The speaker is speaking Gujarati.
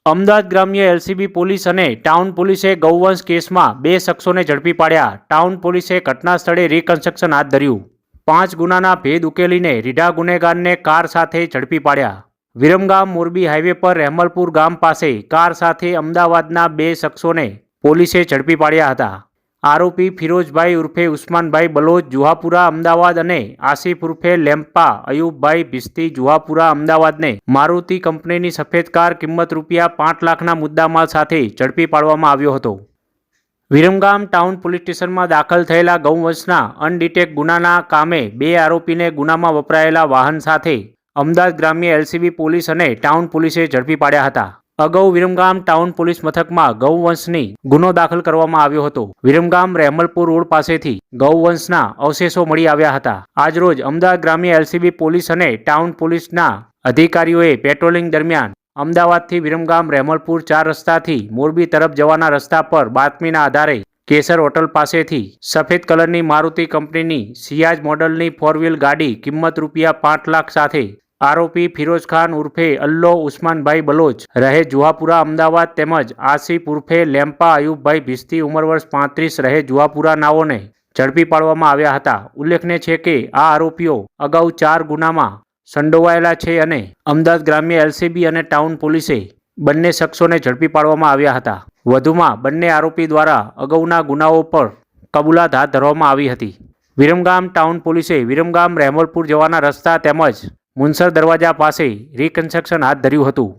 અમદાવાદ ગ્રામ્ય એલસીબી પોલીસ અને ટાઉન પોલીસે ગૌવંશ કેસમાં 2 શખ્સોને ઝડપી પાડ્યા। ટાઉન પોલીસે ઘટના સ્થળે રિકન્સ્ટ્રક્શન હાથ ધર્યું। 5 ગુનાના ભેદ ઉકેલીને રીઢા ગુનેગારને કાર સાથે ઝડપી પાડ્યા। વિરમગામ મોરબી હાઈવે પર રહેમલપુર ગામ પાસે કાર સાથે અમદાવાદના 2 શખ્સોને પોલીસે ઝડપી પાડ્યા હતા। આરોપી ફિરોઝભાઈ ઉર્ફે ઉસ્માનભાઈ બલોચ જુહાપુરા અમદાવાદ અને આસિફ ઉર્ફે લેમ્પા અયુબભાઈ ભિસ્તી જુહાપુરા અમદાવાદને મારુતિ કંપનીની સફેદ કાર કિંમત ₹5 લાખના મુદ્દામાલ સાથે ઝડપી પાડવામાં આવ્યો હતો। વિરમગામ ટાઉન પોલીસ સ્ટેશનમાં દાખલ થયેલા ગૌવંશના અનડિટેક ગુનાના કામે 2 આરોપીને ગુનામાં વપરાયેલા વાહન સાથે અમદાવાદ ગ્રામ્ય એલસીબી પોલીસ અને ટાઉન પોલીસે ઝડપી પાડ્યા હતા। અગાઉ વિરમગામ ટાઉન પોલીસ મથકમાં ગૌવંશની ગુનો દાખલ કરવામાં આવ્યો હતો। વિરમગામ રહેમલપુર રોડ પાસેથી ગૌવંશના અવશેષો મળી આવ્યા હતા। આજરોજ અમદાવાદ ગ્રામ્ય એલસીબી પોલીસ અને ટાઉન પોલીસના અધિકારીઓએ પેટ્રોલિંગ દરમિયાન અમદાવાદથી વિરમગામ રહેમલપુર 4 રસ્તાથી મોરબી તરફ જવાના રસ્તા પર બાતમીના આધારે કેસર હોટલ પાસેથી સફેદ કલરની મારુતિ કંપનીની સિયાજ મોડલની 4 વ્હીલ ગાડી કિંમત ₹5 લાખ સાથે આરોપી ફિરોઝ ખાન ઉર્ફે અલ્લો ઉસ્માનભાઈ બલોચ રહે જુહાપુરા અમદાવાદ તેમજ આસિફ ઉર્ફે લેમ્પા અયુબભાઈ ભિસ્તી ઉંમર વર્ષ 35 રહે જુહાપુરા નાઓને ઝડપી પાડવામાં આવ્યા હતા। ઉલ્લેખનીય છે કે આ આરોપીઓ અગાઉ 4 ગુનામાં સંડોવાયેલા છે અને અમદાવાદ ગ્રામ્ય એલસીબી અને ટાઉન પોલીસે બંને શખ્સોને ઝડપી પાડવામાં આવ્યા હતા। વધુમાં બંને આરોપી દ્વારા અગાઉના ગુનાઓ પર કબૂલાત હાથ ધરવામાં આવી હતી। વિરમગામ ટાઉન પોલીસે વિરમગામ રહેમલપુર જવાના રસ્તા તેમજ મુનસર દરવાજા પાસે રિકન્સ્ટ્રક્શન હાથ ધર્યું હતું।